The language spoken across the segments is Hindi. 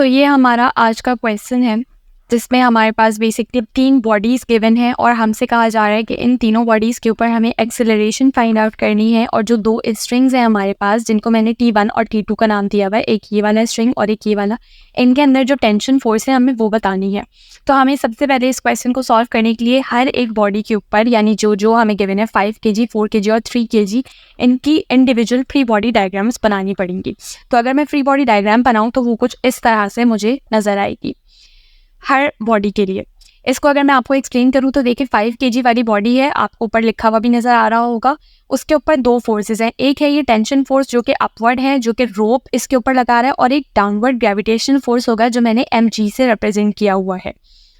ये हमारा आज का क्वेश्चन है जिसमें हमारे पास बेसिकली 3 बॉडीज़ गिवन है और हमसे कहा जा रहा है कि इन तीनों बॉडीज़ के ऊपर हमें एक्सेलरेशन फाइंड आउट करनी है। और जो 2 स्ट्रिंग्स हैं हमारे पास, जिनको मैंने T1 और T2 का नाम दिया हुआ है, एक ये वाला स्ट्रिंग और एक ये वाला, इनके अंदर जो टेंशन फोर्स है हमें वो बतानी है। तो हमें सबसे पहले इस क्वेश्चन को सॉल्व करने के लिए हर एक बॉडी के ऊपर, यानी जो हमें गिवन है 5 kg, 4 kg और 3 kg, इनकी इंडिविजुअल फ्री बॉडी डायग्राम्स बनानी पड़ेंगी। तो अगर मैं फ्री बॉडी डायग्राम बनाऊँ तो वो कुछ इस तरह से मुझे नज़र आएगी हर बॉडी के लिए। इसको अगर मैं आपको एक्सप्लेन करूँ तो देखिए 5 kg वाली बॉडी है, आपको ऊपर लिखा हुआ भी नज़र आ रहा होगा। उसके ऊपर 2 फोर्सेस हैं, एक है ये टेंशन फोर्स जो कि अपवर्ड है, जो कि रोप इसके ऊपर लगा रहा है, और एक डाउनवर्ड ग्रेविटेशन फोर्स होगा जो मैंने mg से रिप्रेजेंट किया हुआ है।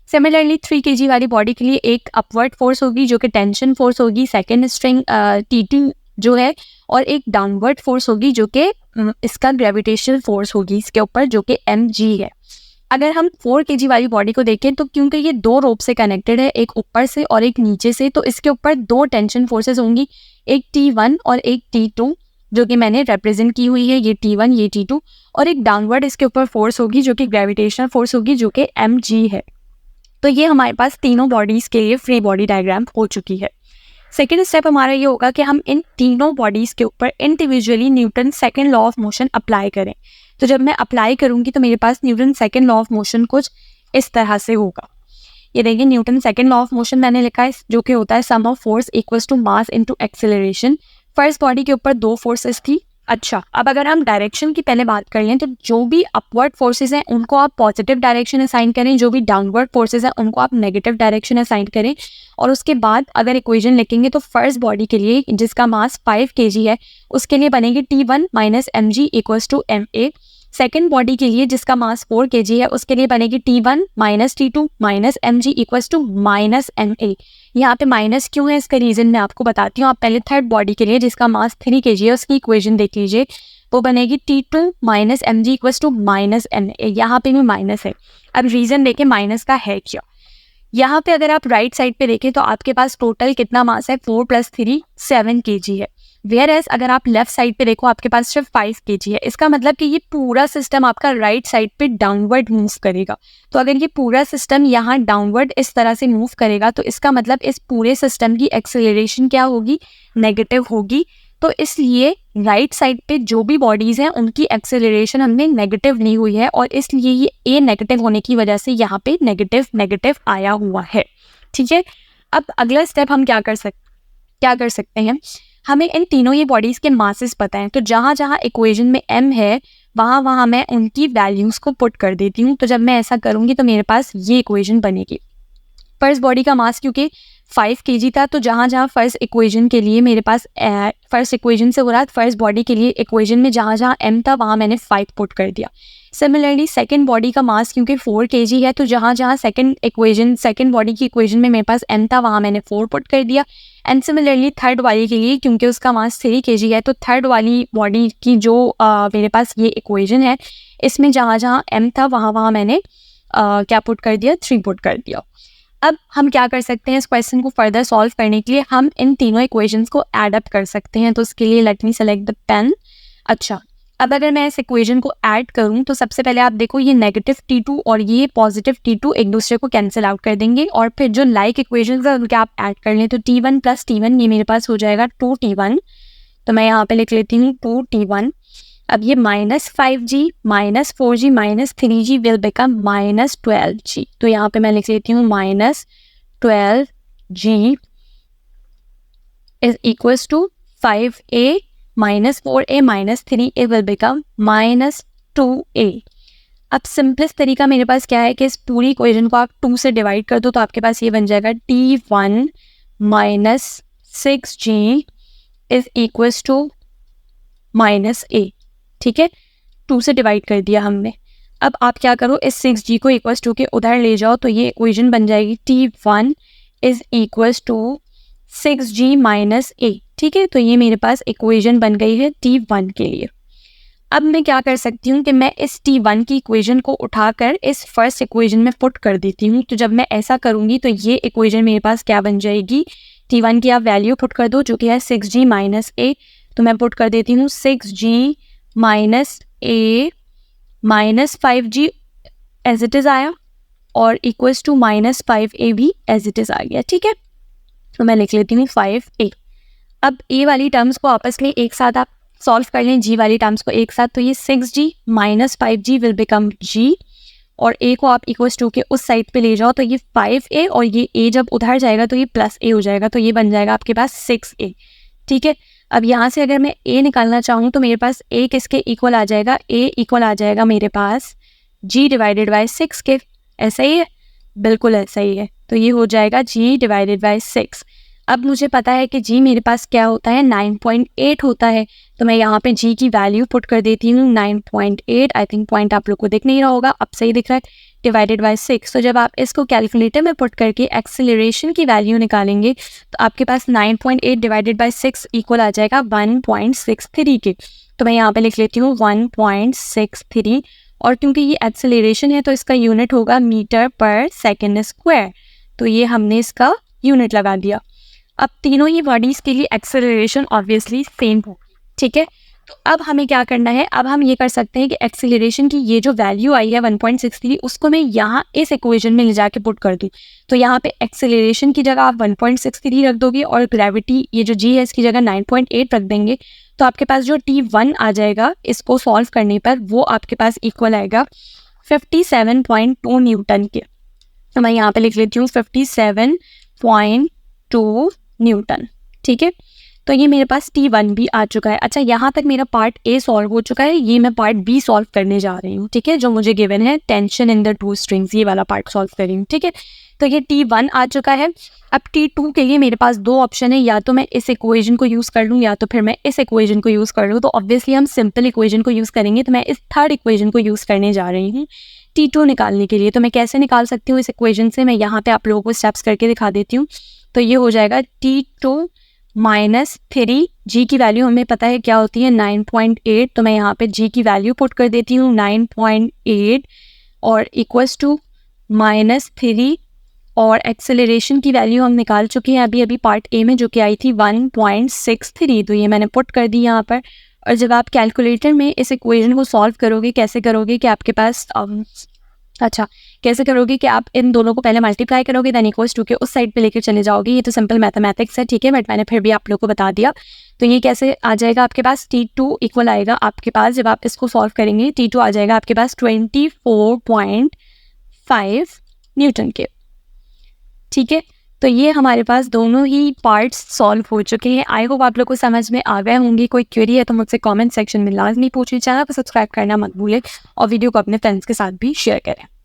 सिमिलरली 3 kg वाली बॉडी के लिए एक अपवर्ड फोर्स होगी जो कि टेंशन फोर्स होगी, सेकेंड स्ट्रिंग T2 जो है, और एक डाउनवर्ड फोर्स होगी जो कि इसका ग्रेविटेशनल फोर्स होगी इसके ऊपर, जो कि mg है। अगर हम 4 kg वाली बॉडी को देखें तो क्योंकि ये 2 रोप से कनेक्टेड है, एक ऊपर से और एक नीचे से, तो इसके ऊपर 2 टेंशन फोर्सेस होंगी, एक T1 और एक T2 जो कि मैंने रिप्रेजेंट की हुई है, ये T1 ये T2, और एक डाउनवर्ड इसके ऊपर फोर्स होगी जो कि ग्रेविटेशनल फोर्स होगी जो कि mg है। तो ये हमारे पास तीनों बॉडीज़ के लिए फ्री बॉडी डायग्राम हो चुकी है। सेकेंड स्टेप हमारा ये होगा कि हम इन तीनों बॉडीज़ के ऊपर individually Newton second law of motion apply करें। तो जब मैं अप्लाई करूँगी तो मेरे पास Newton second law of motion कुछ इस तरह से होगा। ये देखिए Newton second law of motion मैंने लिखा है, जो कि होता है sum of force equals to mass into acceleration. First body के ऊपर 2 फोर्सेस थी। अच्छा, अब अगर हम डायरेक्शन की पहले बात कर लें तो जो भी अपवर्ड फोर्सेस हैं उनको आप पॉजिटिव डायरेक्शन असाइन करें, जो भी डाउनवर्ड फोर्सेस हैं उनको आप नेगेटिव डायरेक्शन असाइन करें। और उसके बाद अगर इक्वेशन लिखेंगे तो फर्स्ट बॉडी के लिए जिसका मास 5 kg है उसके लिए बनेगी T1 minus mg equals to ma। Second body के लिए जिसका मास 4 kg है उसके लिए बनेगी T1 minus T2 minus mg equals to minus ma। यहाँ पे माइनस क्यों है इसका रीज़न मैं आपको बताती हूँ। आप पहले थर्ड बॉडी के लिए जिसका मास 3 kg है उसकी इक्वेशन देख लीजिए, वो बनेगी T2 minus mg equals to minus ma। यहाँ पे भी माइनस है। अब रीज़न देखें माइनस का है क्या। यहाँ पे अगर आप राइट साइड पे देखें तो आपके पास टोटल कितना मास है, 4 + 3 7 kg है। वेयर एज अगर आप लेफ्ट साइड पे देखो आपके पास सिर्फ 5 kg है। इसका मतलब कि ये पूरा सिस्टम आपका राइट साइड पे डाउनवर्ड मूव करेगा। तो अगर ये पूरा सिस्टम यहाँ डाउनवर्ड इस तरह से मूव करेगा तो इसका मतलब इस पूरे सिस्टम की एक्सेलरेशन क्या होगी, नेगेटिव होगी। तो इसलिए राइट साइड पे जो भी बॉडीज़ हैं उनकी एक्सेलरेशन हमने नेगेटिव ली हुई है, और इसलिए ये ए नेगेटिव होने की वजह से यहाँ पे नेगेटिव आया हुआ है। ठीक है, अब अगला स्टेप हम क्या कर सकते हैं, हमें इन तीनों ये बॉडीज़ के मासेस पता हैं। तो जहाँ जहाँ इक्वेशन में m है वहाँ मैं उनकी वैल्यूज़ को पुट कर देती हूँ। तो जब मैं ऐसा करूँगी तो मेरे पास ये इक्वेशन बनेगी। फर्स्ट बॉडी का मास क्योंकि 5 kg था, तो जहाँ जहाँ फर्स्ट इक्वेशन के लिए मेरे पास फर्स्ट इक्वेशन से हो रहा है, फर्स्ट बॉडी के लिए इक्वेशन में जहाँ जहाँ m था वहाँ मैंने 5 पुट कर दिया। सिमिलरली सेकंड बॉडी का मास क्योंकि 4 kg है, तो जहाँ जहाँ सेकंड बॉडी की इक्वेशन में मेरे पास m था वहाँ मैंने 4 पुट कर दिया। एंड सिमिलरली थर्ड वाली के लिए क्योंकि उसका मास 3 kg है, तो थर्ड वाली बॉडी की जो मेरे पास ये इक्वेशन है इसमें जहाँ जहाँ m था वहाँ मैंने क्या पुट कर दिया, 3 पुट कर दिया। अब हम क्या कर सकते हैं, इस क्वेश्चन को फर्दर सॉल्व करने के लिए हम इन तीनों इक्वेशंस को ऐड अप कर सकते हैं। तो उसके लिए let me select the pen. अच्छा, अब अगर मैं इस इक्वेशन को ऐड करूं तो सबसे पहले आप देखो ये नेगेटिव T2 और ये पॉजिटिव T2 एक दूसरे को कैंसिल आउट कर देंगे, और फिर जो लाइक इक्वेशंस है उनके आप ऐड कर लें। तो T1 + T1 ये मेरे पास हो जाएगा 2T1। तो मैं यहाँ पे लिख लेती हूँ 2T1। अब ये -5g minus 4g minus 3g will become -12g। तो यहाँ पे मैं लिख लेती हूँ -12g is equals to 5a minus 4a minus 3a will become -2a। अब सिंपलेस्ट तरीका मेरे पास क्या है कि इस पूरी इक्वेशन को आप 2 से डिवाइड कर दो, तो आपके पास ये बन जाएगा T1 minus 6g is equals to -a। ठीक है, 2 से डिवाइड कर दिया हमने। अब आप क्या करो, इस 6g को इक्वल्स टू के उधर ले जाओ, तो ये इक्वेशन बन जाएगी T1 is equals to 6g minus a। ठीक है, तो ये मेरे पास इक्वेशन बन गई है T1 के लिए। अब मैं क्या कर सकती हूँ कि मैं इस T1 की इक्वेशन को उठाकर इस फर्स्ट इक्वेशन में पुट कर देती हूँ। तो जब मैं ऐसा करूँगी तो ये इक्वेशन मेरे पास क्या बन जाएगी, T1 की आप वैल्यू पुट कर दो जो कि है 6g माइनस a। तो मैं पुट कर देती हूँ 6g minus a minus 5g as it is आया और इक्वल्स टू -5a भी एज इट इज़ आ गया, ठीक है। तो मैं लिख लेती हूँ 5a। अब a वाली टर्म्स को आपस में एक साथ आप सॉल्व कर लें, g वाली टर्म्स को एक साथ, तो ये 6g minus 5g will become g, और a को आप इक्वल्स टू के उस साइड पे ले जाओ तो ये 5a, और ये a जब उधर जाएगा तो ये प्लस a हो जाएगा, तो ये बन जाएगा आपके पास 6a, ठीक है। अब यहाँ से अगर मैं a निकालना चाहूँ तो मेरे पास a किसके इक्वल आ जाएगा, a इक्वल आ जाएगा मेरे पास g डिवाइडेड बाई 6 के। ऐसा ही है, बिल्कुल ऐसा ही है। तो ये हो जाएगा g डिवाइडेड बाई 6। अब मुझे पता है कि g मेरे पास क्या होता है, 9.8 होता है, तो मैं यहाँ पे g की वैल्यू पुट कर देती हूँ 9.8। आई थिंक पॉइंट आप लोग को दिख नहीं रहा होगा, अब सही दिख रहा है, डिवाइडेड बाई 6। तो जब आप इसको कैलकुलेटर में पुट करके एक्सेलरेशन की वैल्यू निकालेंगे तो आपके पास 9.8 डिवाइडेड बाई 6 इक्वल आ जाएगा 1.63 के। तो मैं यहाँ पे लिख लेती हूँ 1.63, और क्योंकि ये एक्सेलरेशन है तो इसका यूनिट होगा मीटर पर सेकेंड स्क्वायर, तो ये हमने इसका यूनिट लगा दिया। अब तीनों ही बॉडीज़ के लिए एक्सेलरेशन ऑब्वियसली सेम होगी, ठीक है। तो अब हमें क्या करना है, अब हम ये कर सकते हैं कि एक्सेलरेशन की ये जो वैल्यू आई है 1.63, उसको मैं यहाँ इस इक्वेशन में ले जाके पुट कर दूँ। तो यहाँ पे एक्सेलरेशन की जगह आप 1.63 रख दोगे और ग्रेविटी ये जो g है इसकी जगह 9.8 रख देंगे, तो आपके पास जो T1 आ जाएगा इसको सॉल्व करने पर वो आपके पास इक्वल आएगा 57.2 न्यूटन के। तो मैं यहाँ पे लिख लेती हूँ 57.2 न्यूटन, ठीक है। तो ये मेरे पास T1 भी आ चुका है। अच्छा, यहाँ तक मेरा पार्ट A सॉल्व हो चुका है, ये मैं पार्ट B सॉल्व करने जा रही हूँ, ठीक है, जो मुझे गिवन है tension in the two strings, ये वाला पार्ट सॉल्व कर रही हूँ, ठीक है। तो ये T1 आ चुका है। अब T2 के लिए मेरे पास दो ऑप्शन है, या तो मैं इस इक्वेशन को यूज़ कर लूँ या तो फिर मैं इस इक्वेशन को यूज़ कर लूँ। तो ऑब्वियसली हम सिंपल इक्वेशन को यूज़ करेंगे, तो मैं इस थर्ड इक्वेशन को यूज़ करने जा रही हूँ T2 निकालने के लिए। तो मैं कैसे निकाल सकती हूँ इस इक्वेशन से, मैं यहाँ पे आप लोगों को स्टेप्स करके दिखा देती हूँ। तो ये हो जाएगा T2 -3, g की वैल्यू हमें पता है क्या होती है 9.8, तो मैं यहाँ पे g की वैल्यू पुट कर देती हूँ 9.8 और इक्वल्स टू -3, और एक्सेलरेशन की वैल्यू हम निकाल चुके हैं अभी अभी पार्ट ए में जो कि आई थी 1.63, तो ये मैंने पुट कर दी यहाँ पर। और जब आप कैलकुलेटर में इस इक्वेशन को सॉल्व करोगे, कैसे करोगे कि आपके पास कैसे करोगे कि आप इन दोनों को पहले मल्टीप्लाई करोगे, देन इक्वल्स टू के उस साइड पे लेकर चले जाओगे। ये तो सिंपल मैथमेटिक्स है, ठीक है, बट मैंने फिर भी आप लोगों को बता दिया। तो ये कैसे आ जाएगा आपके पास, T2 इक्वल आएगा आपके पास, जब आप इसको सॉल्व करेंगे T2 आ जाएगा आपके पास 24.5 न्यूटन के, ठीक है। तो ये हमारे पास दोनों ही पार्ट्स सॉल्व हो चुके हैं। आई होप आप लोग को समझ में आ गए होंगे। कोई क्वेरी है तो मुझसे कमेंट सेक्शन में लाजमी पूछिए। चैनल को सब्सक्राइब करना मत भूलें और वीडियो को अपने फ्रेंड्स के साथ भी शेयर करें।